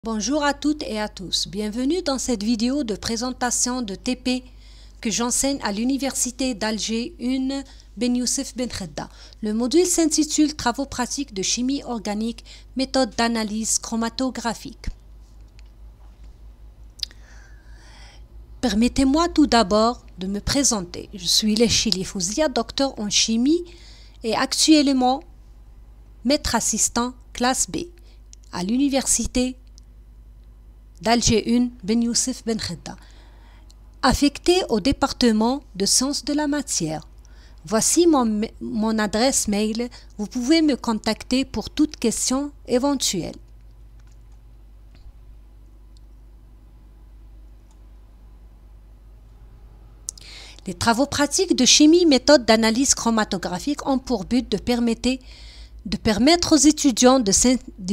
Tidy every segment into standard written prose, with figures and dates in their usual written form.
Bonjour à toutes et à tous, bienvenue dans cette vidéo de présentation de TP que j'enseigne à l'Université d'Alger 1 Ben Youssef Ben Khedda. Le module s'intitule Travaux pratiques de chimie organique, méthode d'analyse chromatographique. Permettez-moi tout d'abord de me présenter. Je suis Lechili Fouzia, docteur en chimie et actuellement maître assistant classe B à l'Université d'Alger 1 Ben Youssef Ben Khedda, affecté au département de sciences de la matière. Voici mon adresse mail, vous pouvez me contacter pour toute question éventuelle. Les travaux pratiques de chimie, méthode d'analyse chromatographique ont pour but de permettre aux étudiants de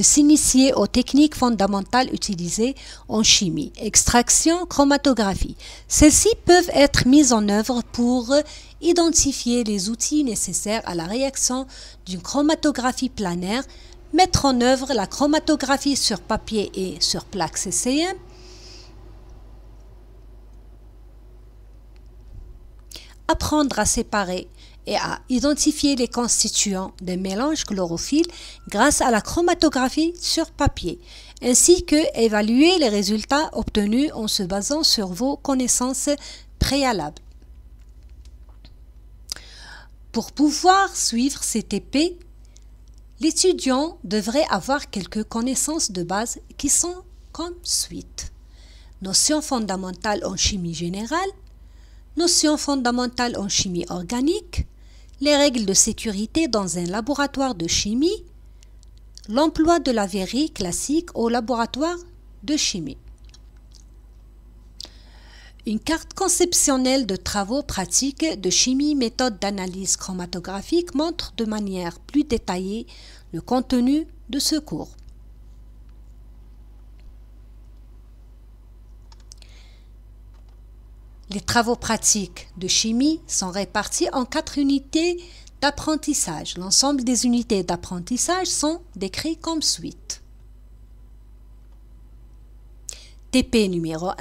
s'initier aux techniques fondamentales utilisées en chimie, extraction, chromatographie. Celles-ci peuvent être mises en œuvre pour identifier les outils nécessaires à la réaction d'une chromatographie planaire, mettre en œuvre la chromatographie sur papier et sur plaque CCM, apprendre à séparer et à identifier les constituants des mélanges chlorophylles grâce à la chromatographie sur papier, ainsi que évaluer les résultats obtenus en se basant sur vos connaissances préalables. Pour pouvoir suivre ces TP, l'étudiant devrait avoir quelques connaissances de base qui sont comme suite. Notions fondamentales en chimie générale, notions fondamentales en chimie organique, les règles de sécurité dans un laboratoire de chimie, l'emploi de la verrie classique au laboratoire de chimie. Une carte conceptionnelle de travaux pratiques de chimie, méthode d'analyse chromatographique montre de manière plus détaillée le contenu de ce cours. Les travaux pratiques de chimie sont répartis en 4 unités d'apprentissage. L'ensemble des unités d'apprentissage sont décrits comme suite. TP numéro 1,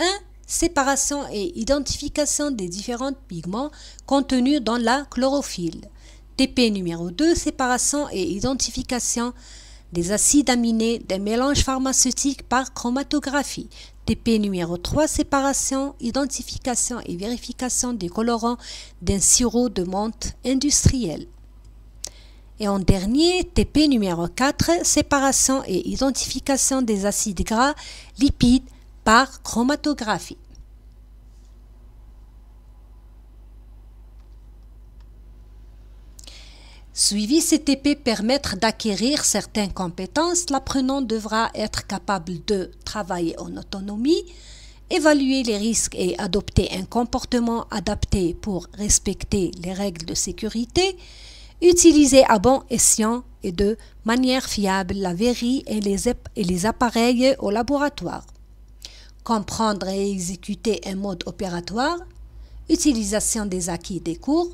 séparation et identification des différents pigments contenus dans la chlorophylle. TP numéro 2, séparation et identification des acides aminés des mélanges pharmaceutiques par chromatographie. TP numéro 3, séparation, identification et vérification des colorants d'un sirop de menthe industriel. Et en dernier, TP numéro 4, séparation et identification des acides gras lipides par chromatographie. Suivi ces TP permettre d'acquérir certaines compétences, l'apprenant devra être capable de travailler en autonomie, évaluer les risques et adopter un comportement adapté pour respecter les règles de sécurité, utiliser à bon escient et de manière fiable la verrie et les appareils au laboratoire, comprendre et exécuter un mode opératoire, utilisation des acquis des cours,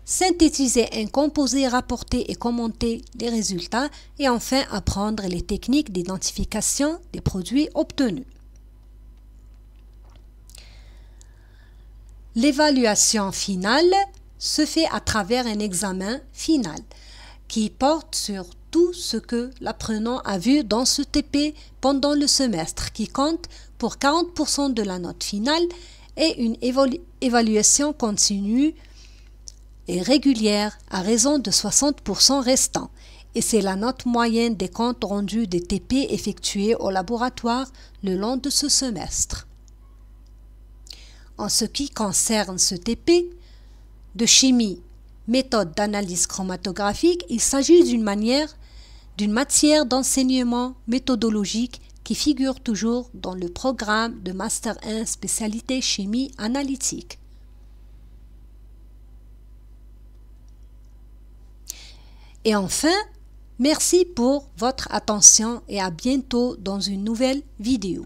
synthétiser un composé, rapporter et commenter les résultats et enfin apprendre les techniques d'identification des produits obtenus. L'évaluation finale se fait à travers un examen final qui porte sur tout ce que l'apprenant a vu dans ce TP pendant le semestre, qui compte pour 40% de la note finale, et une évaluation continue et régulière à raison de 60% restants, et c'est la note moyenne des comptes rendus des TP effectués au laboratoire le long de ce semestre. En ce qui concerne ce TP de chimie, méthode d'analyse chromatographique, il s'agit d'une matière d'enseignement méthodologique qui figure toujours dans le programme de Master 1 spécialité chimie analytique. Et enfin, merci pour votre attention et à bientôt dans une nouvelle vidéo.